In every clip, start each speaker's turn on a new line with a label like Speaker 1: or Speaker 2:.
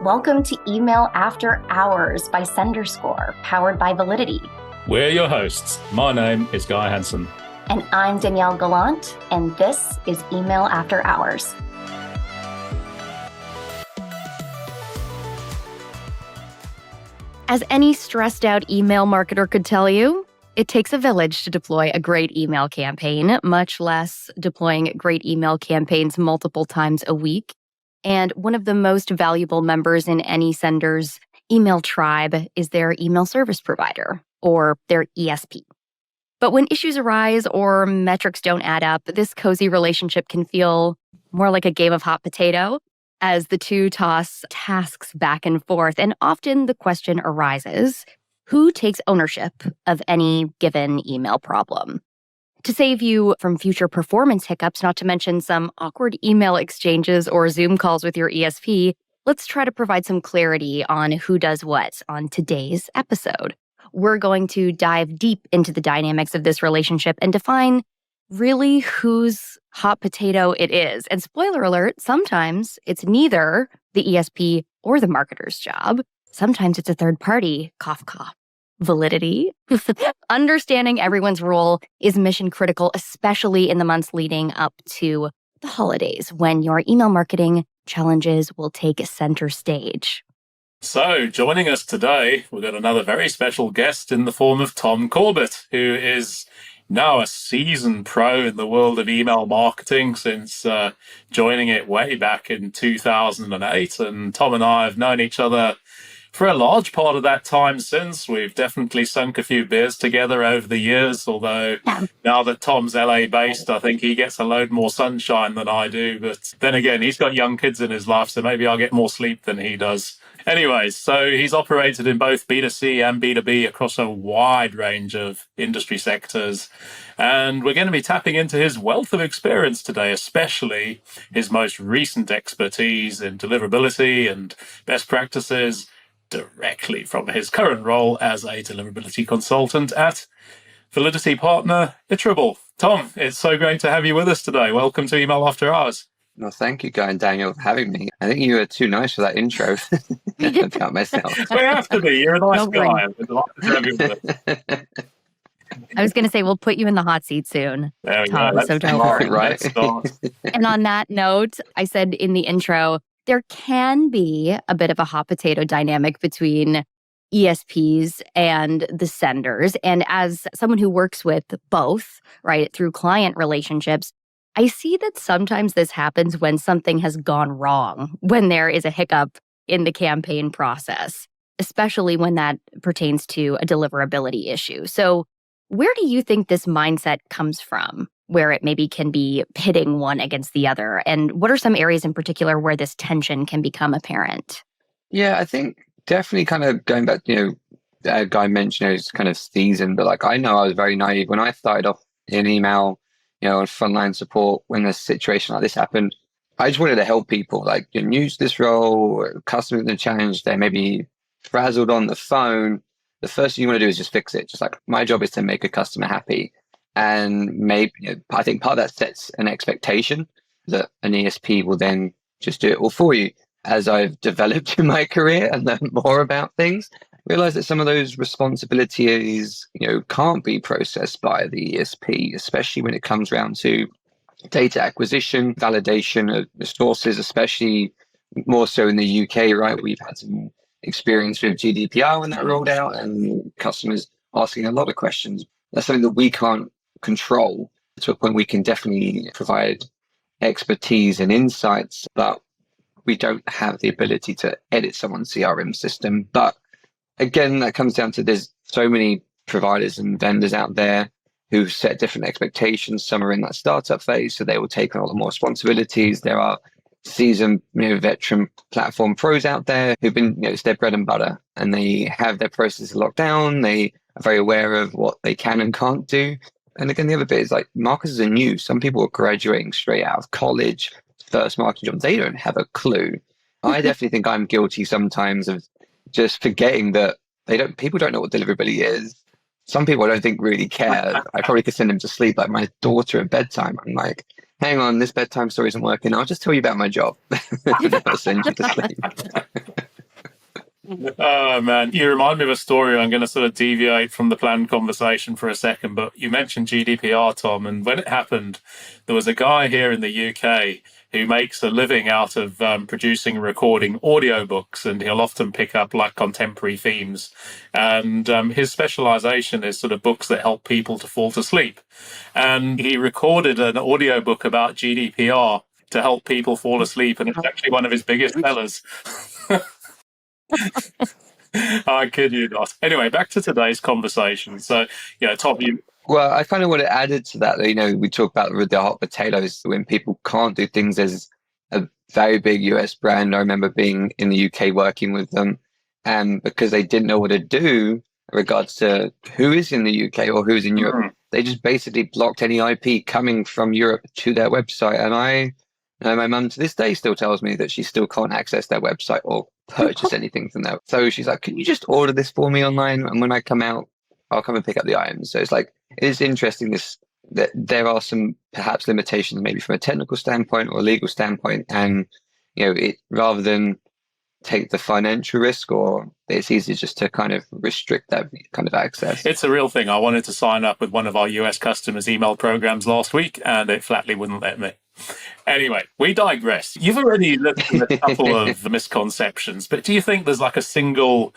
Speaker 1: Welcome to Email After Hours by SenderScore, powered by Validity.
Speaker 2: We're your hosts. My name is Guy Hansen.
Speaker 1: And I'm Danielle Gallant, and this is Email After Hours.
Speaker 3: As any stressed out email marketer could tell you, it takes a village to deploy a great email campaign, much less deploying great email campaigns multiple times a week. And one of the most valuable members in any sender's email tribe is their email service provider, or their ESP. But when issues arise or metrics don't add up, this cozy relationship can feel more like a game of hot potato as the two toss tasks back and forth. And often the question arises, who takes ownership of any given email problem? To save you from future performance hiccups, not to mention some awkward email exchanges or Zoom calls with your ESP, let's try to provide some clarity on who does what on today's episode. We're going to dive deep into the dynamics of this relationship and define really whose hot potato it is. And spoiler alert, sometimes it's neither the ESP or the marketer's job. Sometimes it's a third party, cough, cough. Validity. Understanding everyone's role is mission critical, especially in the months leading up to the holidays when your email marketing challenges will take center stage.
Speaker 2: So, joining us today, we've got another very special guest in the form of Tom Corbett, who is now a seasoned pro in the world of email marketing since joining it way back in 2008. And Tom and I have known each other for a large part of that time since. We've definitely sunk a few beers together over the years, although now that Tom's LA-based, I think he gets a load more sunshine than I do. But then again, he's got young kids in his life, so maybe I'll get more sleep than he does. Anyways, so he's operated in both B2C and B2B across a wide range of industry sectors. And we're going to be tapping into his wealth of experience today, especially his most recent expertise in deliverability and best practices, directly from his current role as a deliverability consultant at Validity partner Iterable. Tom, it's so great to have you with us today. Welcome to Email After Hours.
Speaker 4: Well, thank you, Guy and Daniel, for having me. I think you were too nice for that intro about myself.
Speaker 2: We have to be. You're a nice guy. I'm delighted to have you with us.
Speaker 3: I was going to say, we'll put you in the hot seat soon,
Speaker 2: There we
Speaker 3: Tom,
Speaker 2: go.
Speaker 3: so don't worry.
Speaker 4: Right.
Speaker 2: Let's start.
Speaker 3: And on that note, I said in the intro, there can be a bit of a hot potato dynamic between ESPs and the senders. And as someone who works with both, right, through client relationships, I see that sometimes this happens when something has gone wrong, when there is a hiccup in the campaign process, especially when that pertains to a deliverability issue. So where do you think this mindset comes from, where it maybe can be pitting one against the other? And what are some areas in particular where this tension can become apparent?
Speaker 4: Yeah, I think definitely kind of going back, Guy mentioned it's kind of seasoned, but like I know I was very naive when I started off in email, and frontline support when a situation like this happened. I just wanted to help people, like you're new to this role, customers in the challenge, they may be frazzled on the phone. The first thing you want to do is just fix it. Just like my job is to make a customer happy. And maybe I think part of that sets an expectation that an ESP will then just do it all for you. As I've developed in my career and learned more about things, realize that some of those responsibilities, can't be processed by the ESP, especially when it comes around to data acquisition, validation of the sources, especially more so in the UK, right? We've had some experience with GDPR when that rolled out and customers asking a lot of questions. That's something that we can't control. To a point, we can definitely provide expertise and insights, but we don't have the ability to edit someone's CRM system. But again, that comes down to there's so many providers and vendors out there who set different expectations. Some are in that startup phase, so they will take on a lot more responsibilities. There are seasoned, veteran platform pros out there who've been, it's their bread and butter, and they have their processes locked down. They are very aware of what they can and can't do. And again, the other bit is like marketers are new. Some people are graduating straight out of college, first marketing job. They don't have a clue. I definitely think I'm guilty sometimes of just forgetting that people don't know what deliverability is. Some people I don't think really care. I probably could send them to sleep, like my daughter at bedtime. I'm like, hang on, this bedtime story isn't working. I'll just tell you about my job. I'll send you to sleep.
Speaker 2: Oh man, you remind me of a story. I'm going to sort of deviate from the planned conversation for a second, but you mentioned GDPR, Tom, and when it happened, there was a guy here in the UK who makes a living out of producing and recording audiobooks, and he'll often pick up like contemporary themes. And his specialization is sort of books that help people to fall to sleep. And he recorded an audiobook about GDPR to help people fall asleep, and it's actually one of his biggest sellers. I kid you not. Anyway, back to today's conversation. So, Tom, you.
Speaker 4: Well, I kind of want to add it to that. We talk about the hot potatoes when people can't do things. As a very big US brand, I remember being in the UK working with them, and because they didn't know what to do in regards to who is in the UK or who's in Europe, they just basically blocked any IP coming from Europe to their website. And my mum to this day still tells me that she still can't access their website or purchase anything from there. So she's like, "Can you just order this for me online? And when I come out, I'll come and pick up the items." So it's like, it is interesting that there are some perhaps limitations, maybe from a technical standpoint or a legal standpoint, and it rather than take the financial risk, or it's easy just to kind of restrict that kind of access.
Speaker 2: It's a real thing. I wanted to sign up with one of our US customers' email programs last week, and it flatly wouldn't let me. Anyway, we digress. You've already looked at a couple of misconceptions, but do you think there's like a single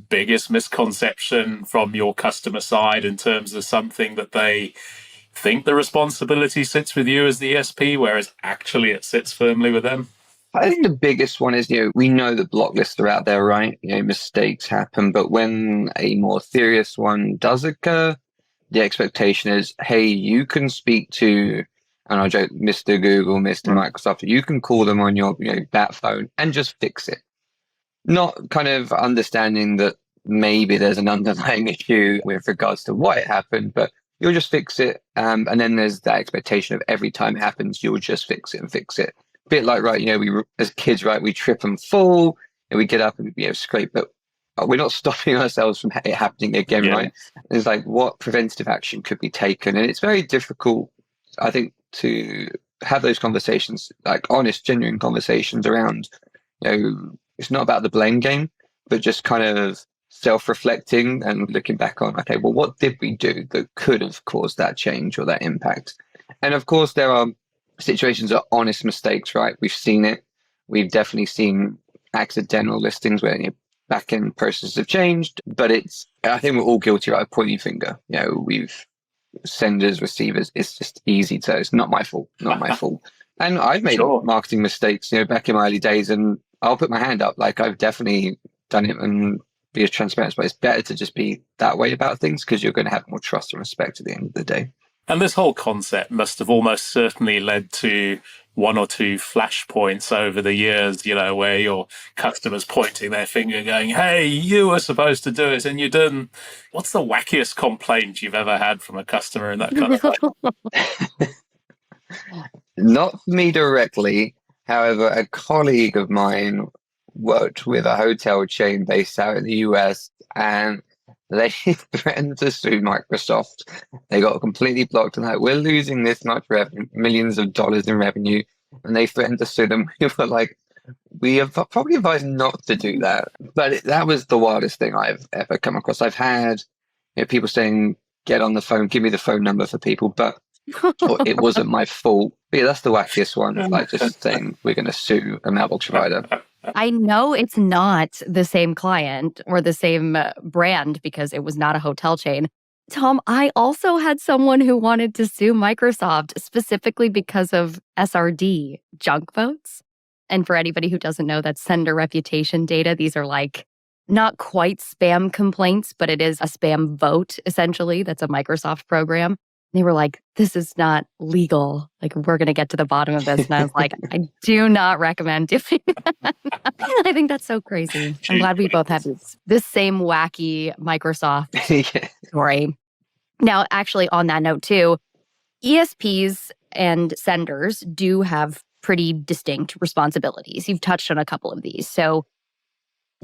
Speaker 2: biggest misconception from your customer side in terms of something that they think the responsibility sits with you as the ESP, whereas actually it sits firmly with them?
Speaker 4: I think the biggest one is, we know that block lists are out there, right? Mistakes happen, but when a more serious one does occur, the expectation is, hey, you can speak to, and I joke, Mr. Google, Mr. Microsoft, you can call them on your, that phone and just fix it. Not kind of understanding that maybe there's an underlying issue with regards to why it happened, but you'll just fix it. And then there's that expectation of every time it happens, you'll just fix it and fix it. A bit like, right, we as kids, right, we trip and fall and we get up and scrape, but we're not stopping ourselves from it happening again, right? It's like, what preventative action could be taken? And it's very difficult, I think, to have those conversations, like honest, genuine conversations around, it's not about the blame game, but just kind of self-reflecting and looking back on, okay, well, what did we do that could have caused that change or that impact? And of course, there are situations of honest mistakes, right? We've seen it. We've definitely seen accidental listings where back-end processes have changed, but I think we're all guilty, right, of pointing finger. We've senders, receivers, it's just easy to, it's not my fault. And I've made marketing mistakes, back in my early days, and I'll put my hand up. Like, I've definitely done it and be as transparent, but it's better to just be that way about things because you're going to have more trust and respect at the end of the day.
Speaker 2: And this whole concept must have almost certainly led to one or two flashpoints over the years, where your customers pointing their finger going, hey, you were supposed to do it and you didn't. What's the wackiest complaint you've ever had from a customer in that kind of way?
Speaker 4: Not me directly. However, a colleague of mine worked with a hotel chain based out in the US, and they threatened to sue Microsoft. They got completely blocked and like, we're losing this much revenue, millions of dollars in revenue. And they threatened to sue them. We were like, we have probably advised not to do that. But that was the wildest thing I've ever come across. I've had people saying, get on the phone, give me the phone number for people, but it wasn't my fault. But yeah, that's the wackiest one. Like just saying, we're going to sue a mailbox provider.
Speaker 3: I know it's not the same client or the same brand because it was not a hotel chain. Tom, I also had someone who wanted to sue Microsoft specifically because of SRD, junk votes. And for anybody who doesn't know, that's sender reputation data. These are like not quite spam complaints, but it is a spam vote, essentially. That's a Microsoft program. They were like, this is not legal. Like, we're going to get to the bottom of this. And I was like, I do not recommend doing that. I think that's so crazy. I'm glad we both have this same wacky Microsoft story. Now, actually, on that note, too, ESPs and senders do have pretty distinct responsibilities. You've touched on a couple of these. So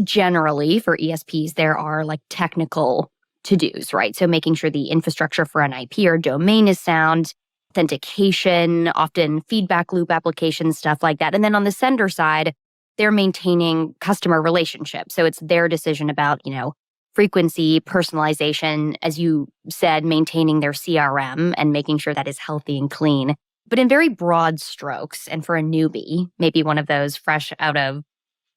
Speaker 3: generally, for ESPs, there are like technical to-dos, right? So making sure the infrastructure for an IP or domain is sound, authentication, often feedback loop applications, stuff like that. And then on the sender side, they're maintaining customer relationships. So it's their decision about, frequency, personalization, as you said, maintaining their CRM and making sure that is healthy and clean. But in very broad strokes, and for a newbie, maybe one of those fresh out of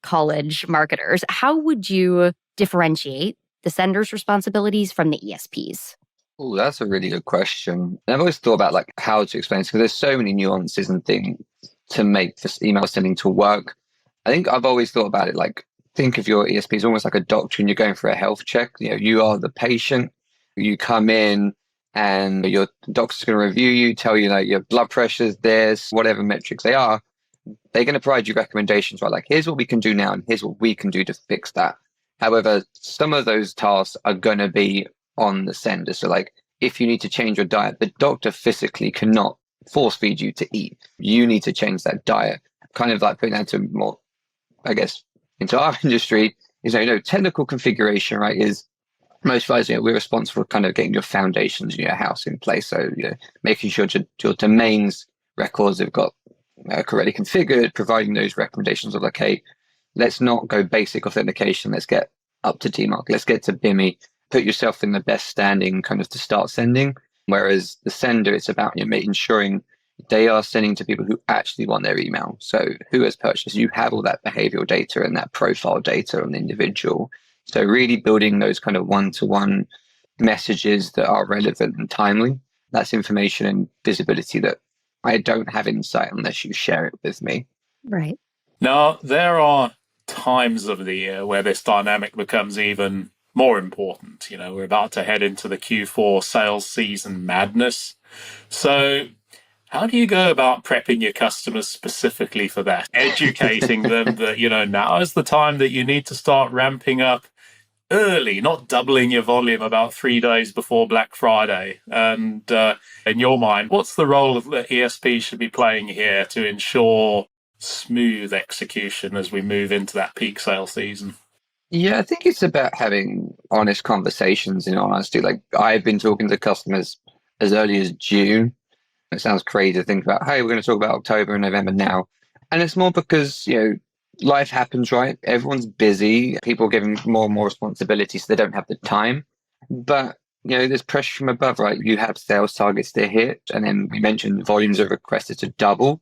Speaker 3: college marketers, how would you differentiate the sender's responsibilities from the ESPs?
Speaker 4: Oh, that's a really good question. I've always thought about like how to explain this because there's so many nuances and things to make this email sending to work. I think I've always thought about it like think of your ESP as almost like a doctor and you're going for a health check. You are the patient. You come in and your doctor's going to review you, tell you like your blood pressure's this, whatever metrics they are. They're going to provide you recommendations, right? Like, here's what we can do now, and here's what we can do to fix that. However, some of those tasks are going to be on the sender. So, like, if you need to change your diet, the doctor physically cannot force feed you to eat. You need to change that diet. Kind of like putting that to more, I guess, into our industry is, technical configuration, right? Is most of us, we're responsible for kind of getting your foundations in your house in place. So, making sure your domains records have got correctly configured, providing those recommendations of, okay, let's not go basic authentication. Let's get up to DMARC. Let's get to BIMI. Put yourself in the best standing kind of to start sending. Whereas the sender, it's about ensuring they are sending to people who actually want their email. So who has purchased? You have all that behavioral data and that profile data on the individual. So really building those kind of one-to-one messages that are relevant and timely. That's information and visibility that I don't have insight unless you share it with me.
Speaker 3: Right.
Speaker 2: Now, there are times of the year where this dynamic becomes even more important. We're about to head into the Q4 sales season madness. So how do you go about prepping your customers specifically for that? Educating them that, now is the time that you need to start ramping up early, not doubling your volume about 3 days before Black Friday. And in your mind, what's the role that ESP should be playing here to ensure smooth execution as we move into that peak sale season?
Speaker 4: Yeah, I think it's about having honest conversations, in all honesty. Like, I've been talking to customers as early as June. It sounds crazy to think about, hey, we're going to talk about October and November now. And it's more because, life happens, right? Everyone's busy. People are given more and more responsibility, so they don't have the time. But, there's pressure from above, right? You have sales targets to hit. And then we mentioned volumes are requested to double.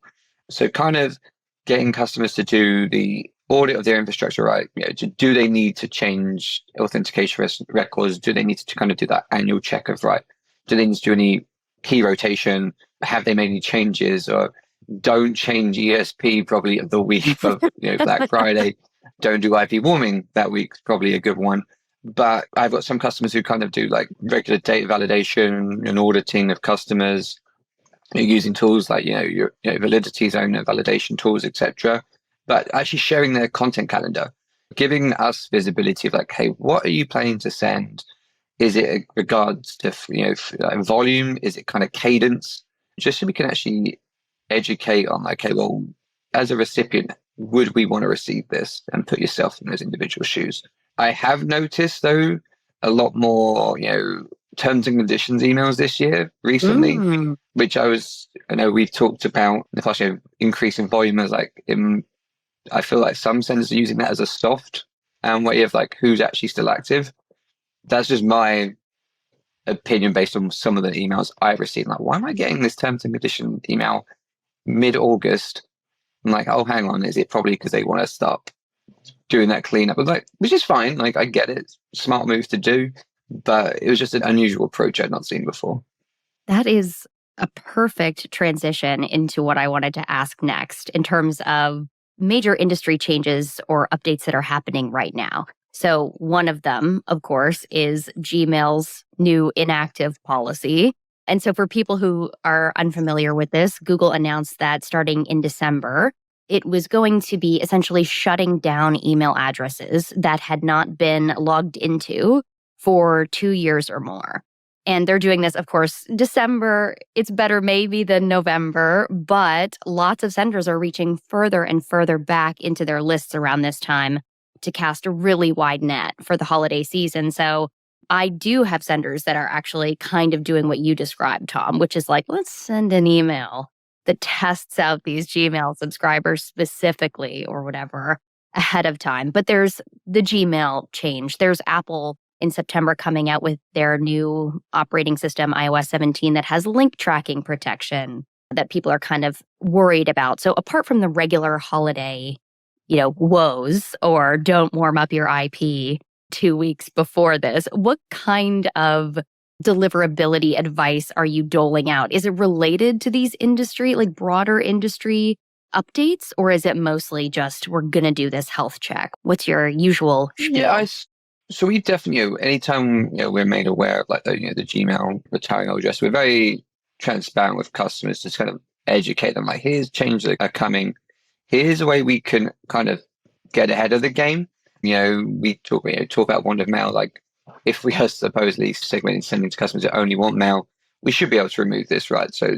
Speaker 4: So kind of getting customers to do the audit of their infrastructure, right? Do they need to change authentication records? Do they need to kind of do that annual check of, right? Do they need to do any key rotation? Have they made any changes? Or don't change ESP probably the week of Black Friday. Don't do IP warming that week, probably a good one. But I've got some customers who kind of do like regular data validation and auditing of customers, using tools like your validity zone validation tools, etc. But actually sharing their content calendar, giving us visibility of like, hey, what are you planning to send? Is it regards to volume? Is it kind of cadence? Just so we can actually educate on like, okay, well, as a recipient, would we want to receive this? And put yourself in those individual shoes. I have noticed though a lot more terms and conditions emails this year recently, which I know we've talked about the past increasing volume as like I feel like some senders are using that as a soft way of like who's actually still active. That's just my opinion based on some of the emails I've received. Like, why am I getting this terms and condition email mid-August? I'm like, oh, hang on, is it probably because they want to start doing that cleanup? I was like, which is fine. Like, I get it. Smart moves to do. But it was just an unusual approach I'd not seen before.
Speaker 3: That is a perfect transition into what I wanted to ask next in terms of major industry changes or updates that are happening right now. So one of them, of course, is Gmail's new inactive policy. And so for people who are unfamiliar with this, Google announced that starting in December, it was going to be essentially shutting down email addresses that had not been logged into for 2 years or more. And they're doing this, of course, December. It's better maybe than November, but lots of senders are reaching further and further back into their lists around this time to cast a really wide net for the holiday season. So I do have senders that are actually kind of doing what you described, Tom, which is like, let's send an email that tests out these Gmail subscribers specifically or whatever. ahead of time. But there's the Gmail change. There's Apple in September coming out with their new operating system, iOS 17, that has link tracking protection that people are kind of worried about. So apart from the regular holiday, woes or don't warm up your IP 2 weeks before this, what kind of deliverability advice are you doling out? Is it related to these like broader industry updates, or is it mostly just we're going to do this health check? What's your usual spiel?
Speaker 4: Yeah, so we definitely, anytime we're made aware of like the Gmail retiring old address, we're very transparent with customers to kind of educate them. Like, here's changes that are coming. Here's a way we can kind of get ahead of the game. We talk about wand of mail. Like, if we are supposedly segmenting sending to customers that only want mail, we should be able to remove this, right? So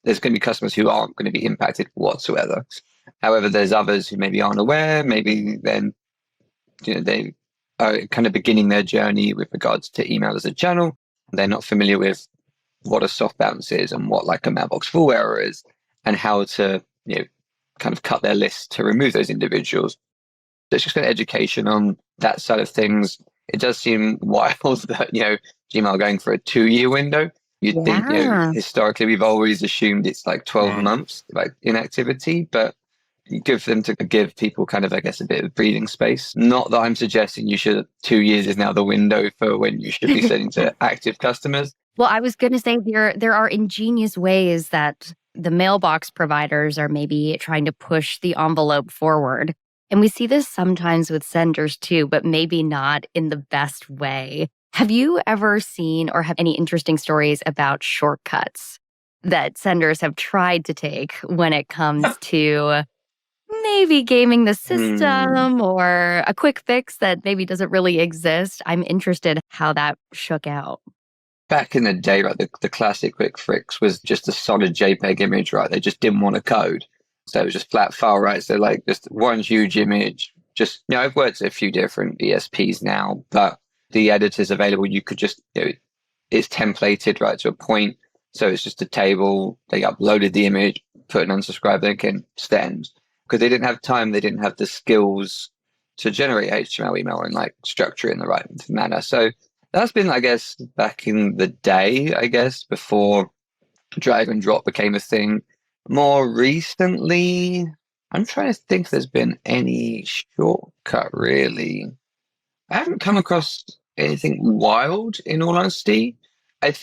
Speaker 4: there's going to be customers who aren't going to be impacted whatsoever. However, there's others who maybe aren't aware. Maybe then they are kind of beginning their journey with regards to email as a channel. They're not familiar with what a soft bounce is and what like a mailbox full error is, and how to kind of cut their list to remove those individuals. There's just kind of education on that side of things. It does seem wild that Gmail going for a 2-year window. You'd think historically we've always assumed it's like 12 months like inactivity, but good for them to give people kind of, I guess, a bit of breathing space. Not that I'm suggesting 2 years is now the window for when you should be sending to active customers.
Speaker 3: Well, I was going to say there are ingenious ways that the mailbox providers are maybe trying to push the envelope forward. And we see this sometimes with senders too, but maybe not in the best way. Have you ever seen or have any interesting stories about shortcuts that senders have tried to take when it comes to maybe gaming the system or a quick fix that maybe doesn't really exist? I'm interested how that shook out.
Speaker 4: Back in the day, right, the classic quick fix was just a solid JPEG image, right? They just didn't want to code. So it was just flat file, right? So like just one huge image. Just, I've worked at a few different ESPs now, but the editors available, you could just, it's templated, right, to a point. So it's just a table. They uploaded the image, put an unsubscribe link in, send. Because they didn't have time, they didn't have the skills to generate HTML email and like structure it in the right manner. So that's been, I guess, back in the day, I guess, before drag and drop became a thing. More recently, I'm trying to think if there's been any shortcut, really. I haven't come across anything wild, in all honesty. I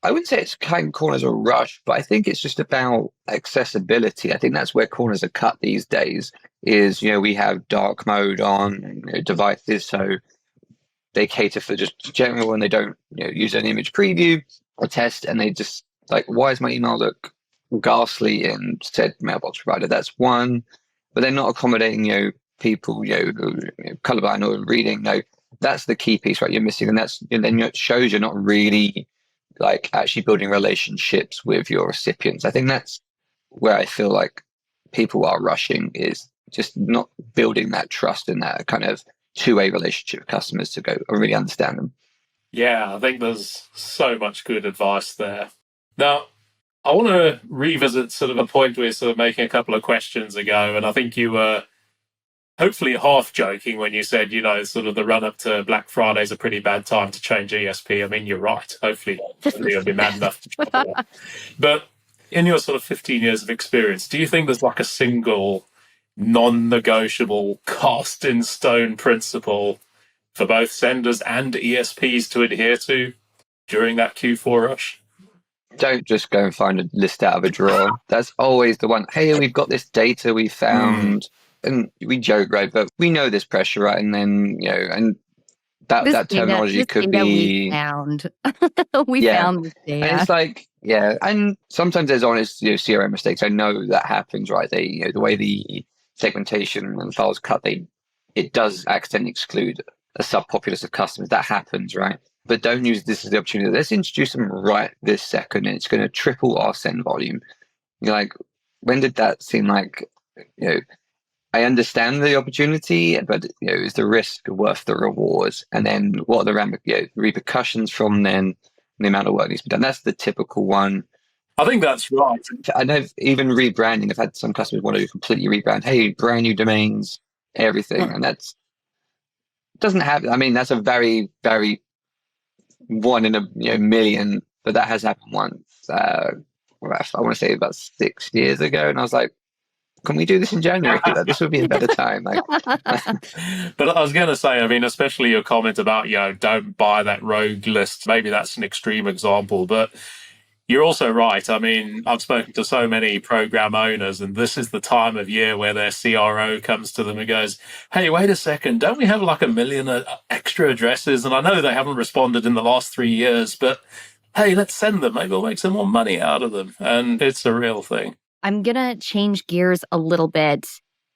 Speaker 4: wouldn't say it's cutting corners or rush, but I think it's just about accessibility. I think that's where corners are cut these days is, we have dark mode on devices, so they cater for just general and they don't use an image preview or test, and they just like, why does my email look ghastly in said mailbox provider? That's one. But they're not accommodating people colorblind or reading. No, that's the key piece, right? You're missing, and then it shows you're not really like actually building relationships with your recipients. I think that's where I feel like people are rushing, is just not building that trust and that kind of two-way relationship with customers to go or really understand them.
Speaker 2: Yeah, I think there's so much good advice there. Now, I want to revisit sort of a point we were sort of making a couple of questions ago, and I think you were hopefully half joking when you said, sort of the run-up to Black Friday is a pretty bad time to change ESP. I mean, you're right. Hopefully you'll be mad enough to try that. But in your sort of 15 years of experience, do you think there's like a single non-negotiable cast-in-stone principle for both senders and ESPs to adhere to during that Q4 rush?
Speaker 4: Don't just go and find a list out of a drawer. That's always the one. Hey, we've got this data we found. And we joke, right? But we know this pressure, right? And then, and that terminology could be...
Speaker 3: We found. Found this data.
Speaker 4: And it's like, and sometimes there's honest CRM mistakes. I know that happens, right? They, the way the segmentation and files cut, it does accidentally exclude a subpopulace of customers. That happens, right? But don't use this as the opportunity. Let's introduce them right this second, and it's going to triple our send volume. Like, when did that seem like, I understand the opportunity, but is the risk worth the rewards? And then what are the repercussions from then? The amount of work needs to be done. That's the typical one.
Speaker 2: I think that's right.
Speaker 4: I know even rebranding. I've had some customers want to completely rebrand. Hey, brand new domains, everything. And that's doesn't happen. I mean, that's a very, very one in a million, but that has happened once. I want to say about 6 years ago, and I was like, "Can we do this in January? Like, this would be a better time." Like,
Speaker 2: But I was going to say, I mean, especially your comment about, don't buy that rogue list. Maybe that's an extreme example, but you're also right. I mean, I've spoken to so many program owners, and this is the time of year where their CRO comes to them and goes, "Hey, wait a second, don't we have like 1 million extra addresses?" And I know they haven't responded in the last 3 years, but hey, let's send them. Maybe we'll make some more money out of them. And it's a real thing.
Speaker 3: I'm going to change gears a little bit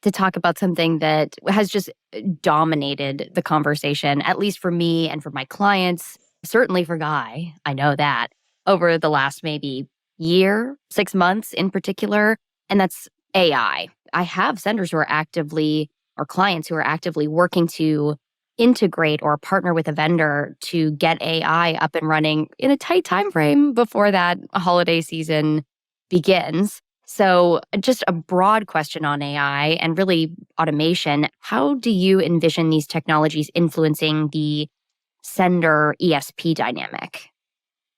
Speaker 3: to talk about something that has just dominated the conversation, at least for me and for my clients, certainly for Guy. I know that over the last maybe year, 6 months in particular, and that's AI. I have senders who are actively, or clients who are actively working to integrate or partner with a vendor to get AI up and running in a tight time frame before that holiday season begins. So, just a broad question on AI and really automation. How do you envision these technologies influencing the sender ESP dynamic?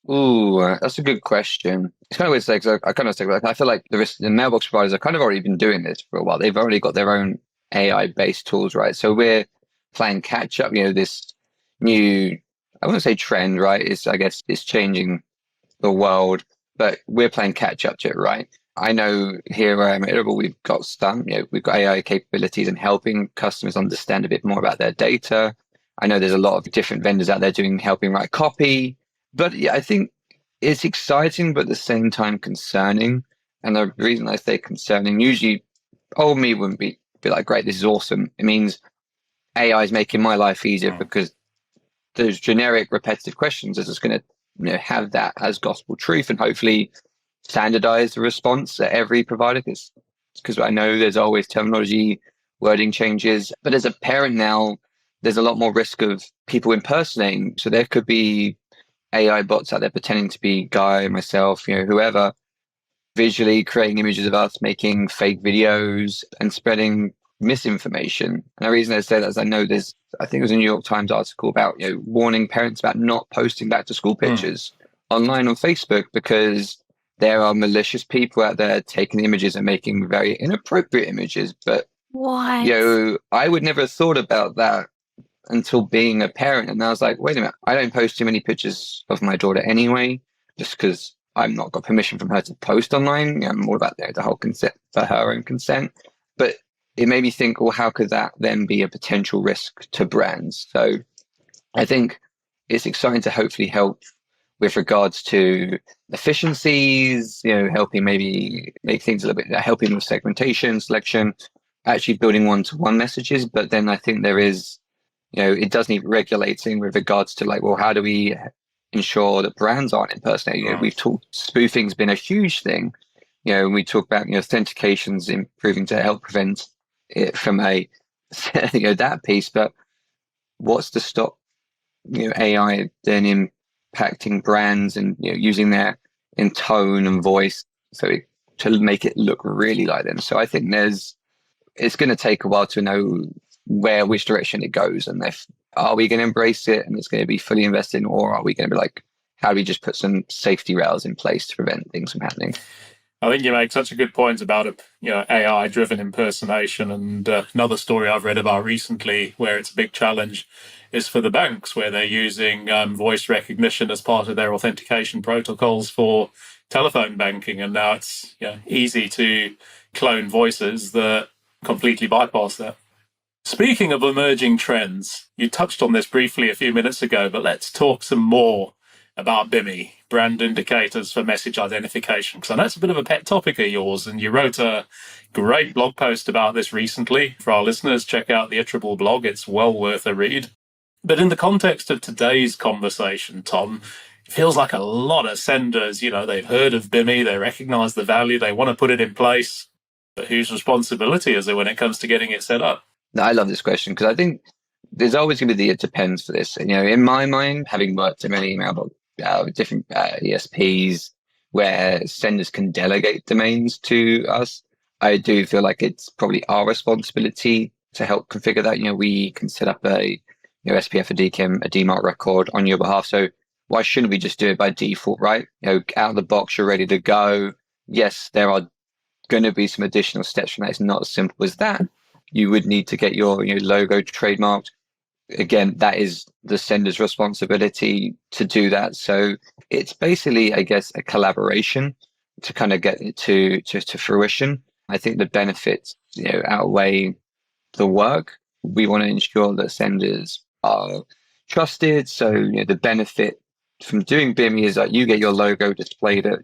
Speaker 4: ooh, that's a good question. It's kind of weird to say, 'cause I kind of say, like, I feel like the mailbox providers have kind of already been doing this for a while. They've already got their own AI-based tools, right? So we're playing catch up. This new, I wouldn't say trend, right? I guess it's changing the world, but we're playing catch up to it, right? I know here where I'm at Irritable, we've got we've got AI capabilities and helping customers understand a bit more about their data. I know there's a lot of different vendors out there helping write copy, but yeah, I think it's exciting, but at the same time concerning. And the reason I say concerning, usually old me wouldn't be like, great, this is awesome. It means AI is making my life easier because those generic repetitive questions are just going to have that as gospel truth and hopefully standardize the response at every provider, because I know there's always terminology, wording changes. But as a parent now, there's a lot more risk of people impersonating. So there could be AI bots out there pretending to be Guy, myself, whoever, visually creating images of us, making fake videos and spreading misinformation. And the reason I say that is I know I think it was a New York Times article about warning parents about not posting back to school pictures online on Facebook because there are malicious people out there taking images and making very inappropriate images. But
Speaker 3: What?
Speaker 4: I would never have thought about that until being a parent. And I was like, wait a minute, I don't post too many pictures of my daughter anyway, just because I've not got permission from her to post online. I'm more about the whole consent for her own consent. But it made me think, well, how could that then be a potential risk to brands? So I think it's exciting to hopefully help with regards to efficiencies, helping maybe make things a little bit, helping with segmentation, selection, actually building one-to-one messages. But then I think there is, it does need regulating with regards to like, well, how do we ensure that brands aren't impersonating? We've talked, spoofing's been a huge thing. We talk about authentications improving to help prevent it from that piece. But what's to stop AI then impacting brands and using their in tone and voice to make it look really like them? So I think it's going to take a while to know which direction it goes, and are we going to embrace it and it's going to be fully invested in, or are we going to be like, how do we just put some safety rails in place to prevent things from happening?
Speaker 2: I think you make such a good point about AI-driven impersonation. And another story I've read about recently where it's a big challenge is for the banks, where they're using voice recognition as part of their authentication protocols for telephone banking. And now it's easy to clone voices that completely bypass that. Speaking of emerging trends, you touched on this briefly a few minutes ago, but let's talk some more about BIMI, brand indicators for message identification, because I know it's a bit of a pet topic of yours, and you wrote a great blog post about this recently. For our listeners, check out the Iterable blog. It's well worth a read. But in the context of today's conversation, Tom, it feels like a lot of senders, they've heard of BIMI, they recognize the value, they want to put it in place. But whose responsibility is it when it comes to getting it set up?
Speaker 4: I love this question because I think there's always going to be it depends for this. In my mind, having worked in many email different ESPs where senders can delegate domains to us, I do feel like it's probably our responsibility to help configure that. We can set up a SPF, a DKIM, a DMARC record on your behalf. So why shouldn't we just do it by default, right? Out of the box, you're ready to go. Yes, there are going to be some additional steps from that. It's not as simple as that. You would need to get your logo trademarked. Again, that is the sender's responsibility to do that. So it's basically, I guess, a collaboration to kind of get it to fruition. I think the benefits outweigh the work. We want to ensure that senders are trusted. So the benefit from doing BIMI is that you get your logo displayed at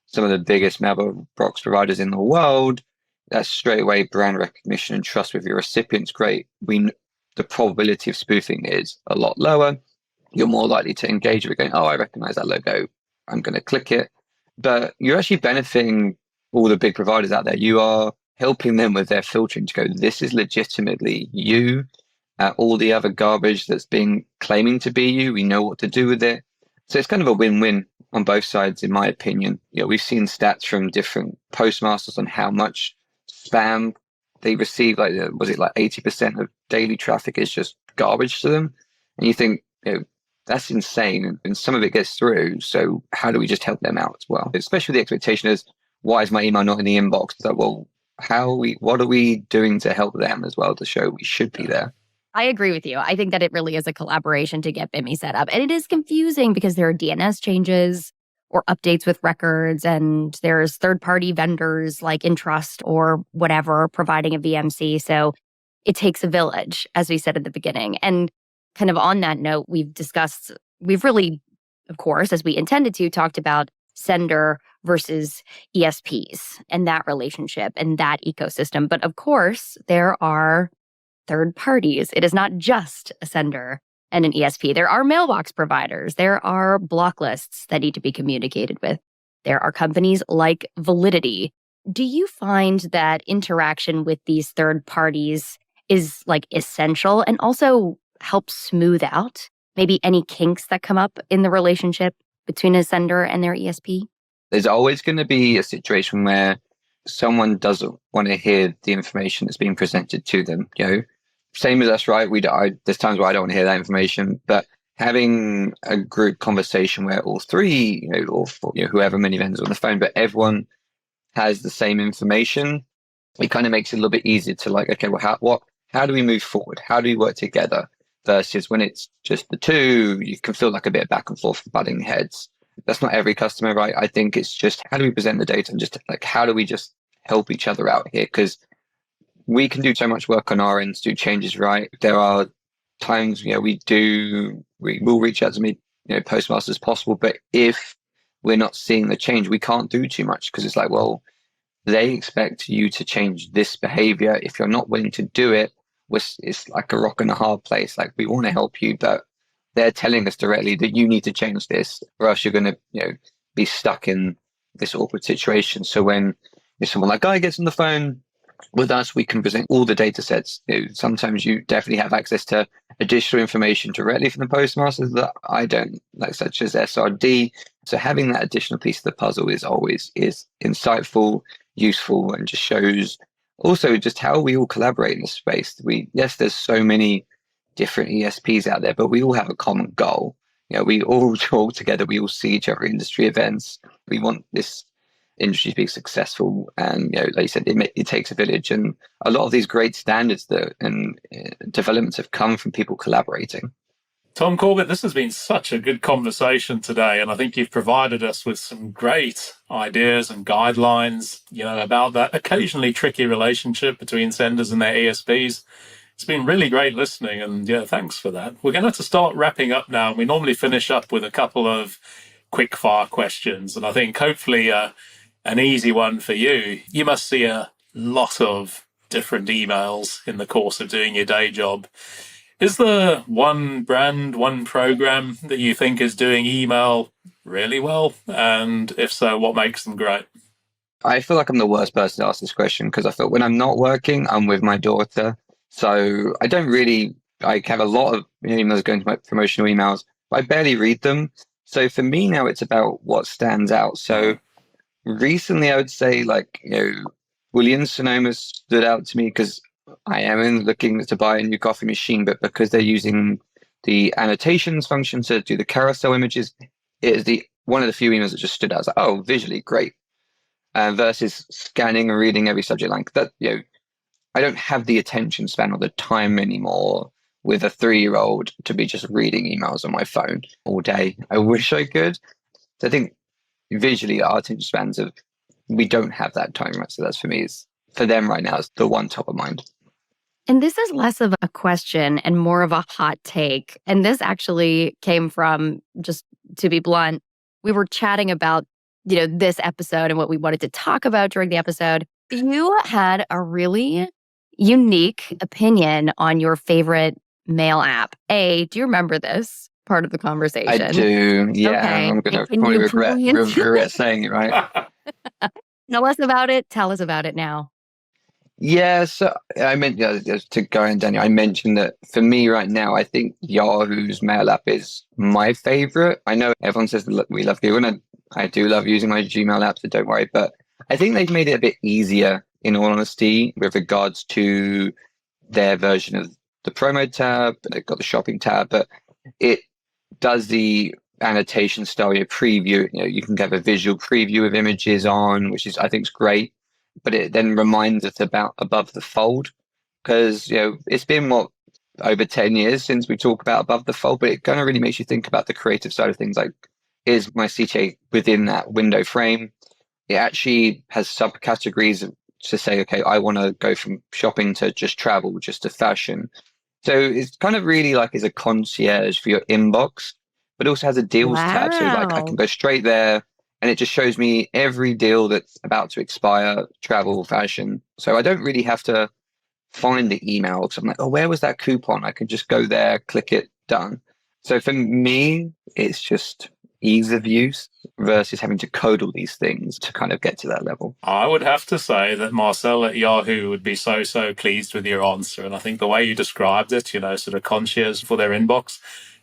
Speaker 4: some of the biggest mailbox providers in the world. That's straight away brand recognition and trust with your recipients. Great. The probability of spoofing is a lot lower. You're more likely to engage with going, oh, I recognize that logo, I'm going to click it. But you're actually benefiting all the big providers out there. You are helping them with their filtering to go, this is legitimately you. All the other garbage that's being claiming to be you, we know what to do with it. So it's kind of a win-win on both sides, in my opinion. We've seen stats from different postmasters on how much spam they receive. Like, was it like 80% of daily traffic is just garbage to them? And you think, that's insane. And some of it gets through. So how do we just help them out as well? Especially the expectation is, why is my email not in the inbox? So, well, what are we doing to help them as well to show we should be there?
Speaker 3: I agree with you. I think that it really is a collaboration to get BIMI set up. And it is confusing because there are DNS changes or updates with records, and there's third-party vendors like Entrust or whatever providing a VMC. So it takes a village, as we said at the beginning. And kind of on that note, we've really, of course, as we intended to, talked about sender versus ESPs and that relationship and that ecosystem. But of course, there are third parties. It is not just a sender and an ESP. There are mailbox providers. There are block lists that need to be communicated with. There are companies like Validity. Do you find that interaction with these third parties is like essential and also helps smooth out maybe any kinks that come up in the relationship between a sender and their ESP?
Speaker 4: There's always going to be a situation where someone doesn't want to hear the information that's being presented to them. Same as us, right? There's times where I don't want to hear that information, but having a group conversation where all three, or four, whoever many vendors on the phone, but everyone has the same information, it kind of makes it a little bit easier to like, okay, well, how do we move forward? How do we work together? Versus when it's just the two, you can feel like a bit of back and forth butting heads. That's not every customer, right? I think it's just, how do we present the data and just like, how do we just help each other out here? Because we can do so much work on our end to do changes, right? There are times, we will reach out to me, postmasters as possible, but if we're not seeing the change, we can't do too much because it's like, well, they expect you to change this behavior. If you're not willing to do it, it's like a rock and a hard place. Like, we want to help you, but they're telling us directly that you need to change this or else you're going to, be stuck in this awkward situation. So when someone like Guy gets on the phone with us, we can present all the data sets. Sometimes you definitely have access to additional information directly from the postmasters that I don't, like, such as SRD. So having that additional piece of the puzzle is insightful, useful, and just shows also just how we all collaborate in this space. Yes, there's so many different ESPs out there, but we all have a common goal. We all talk together. We all see each other at industry events. We want this industry to be successful, and like you said, it takes a village. And a lot of these great standards and developments have come from people collaborating.
Speaker 2: Tom Corbett, this has been such a good conversation today, and I think you've provided us with some great ideas and guidelines, about that occasionally tricky relationship between senders and their ESPs. It's been really great listening, and thanks for that. We're going to have to start wrapping up now. We normally finish up with a couple of quick-fire questions, and I think hopefully an easy one for you. You must see a lot of different emails in the course of doing your day job. Is there one brand, one program that you think is doing email really well? And if so, what makes them great?
Speaker 4: I feel like I'm the worst person to ask this question because I feel when I'm not working, I'm with my daughter. So I don't really, I have a lot of emails going to my promotional emails, but I barely read them. So for me now, it's about what stands out. So recently, I would say Williams Sonoma stood out to me because I am looking to buy a new coffee machine, but because they're using the annotations function to do the carousel images, it is one of the few emails that just stood out. I was like, oh, visually great. Versus scanning and reading every subject line. That, I don't have the attention span or the time anymore with a 3-year-old to be just reading emails on my phone all day. I wish I could. So I think visually our attention spans we don't have that time, right? So that's for them right now, it's the one top of mind.
Speaker 3: And this is less of a question and more of a hot take. And this actually came from, just to be blunt, we were chatting about, this episode and what we wanted to talk about during the episode. You had a really unique opinion on your favorite mail app. Do you remember this part of the conversation?
Speaker 4: I do. Yeah.
Speaker 3: Okay.
Speaker 4: I'm going to probably regret saying it, right?
Speaker 3: Tell us about it. Tell us about it now.
Speaker 4: Yeah, so I meant to go in, Daniel. I mentioned that for me right now, I think Yahoo's mail app is my favorite. I know everyone says we love Google, and I do love using my Gmail app, so don't worry. But I think they've made it a bit easier, in all honesty, with regards to their version of the promo tab. They've got the shopping tab, but it does the annotation style, preview. You can get a visual preview of images on, which I think is great. But it then reminds us about above the fold, because it's been over 10 years since we talked about above the fold, but it kind of really makes you think about the creative side of things, like, is my CTA within that window frame? It actually has subcategories to say, okay, I want to go from shopping to just travel, just to fashion. So it's kind of really like is a concierge for your inbox, but also has a deals tab. So like I can go straight there, and it just shows me every deal that's about to expire, travel, fashion. So I don't really have to find the email. So I'm like, oh, where was that coupon? I can just go there, click it, done. So for me, it's just ease of use versus having to code all these things to kind of get to that level.
Speaker 2: I would have to say that Marcel at Yahoo would be so pleased with your answer. And I think the way you described it, sort of concierge for their inbox,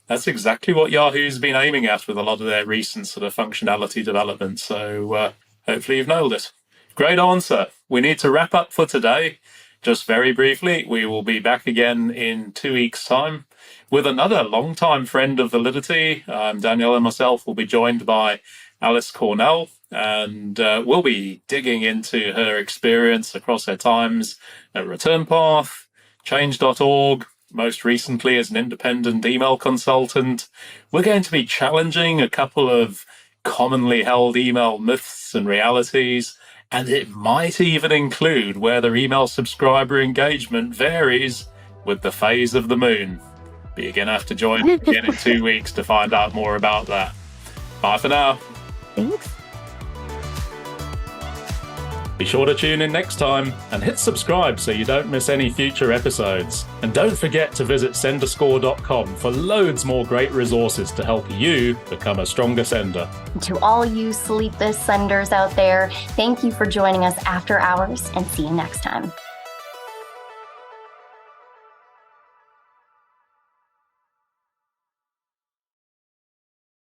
Speaker 2: that's exactly what Yahoo's been aiming at with a lot of their recent sort of functionality development. So hopefully you've nailed it. Great answer. We need to wrap up for today. Just very briefly, we will be back again in 2 weeks' time with another longtime friend of Validity. Danielle and myself will be joined by Alice Cornell, and we'll be digging into her experience across her times at ReturnPath, Change.org, most recently as an independent email consultant. We're going to be challenging a couple of commonly held email myths and realities, and it might even include whether email subscriber engagement varies with the phase of the moon. But you're going to have to join me again in 2 weeks to find out more about that. Bye for now.
Speaker 3: Thanks.
Speaker 2: Be sure to tune in next time and hit subscribe so you don't miss any future episodes. And don't forget to visit senderscore.com for loads more great resources to help you become a stronger sender.
Speaker 1: To all you sleepless senders out there, thank you for joining us after hours, and see you next time.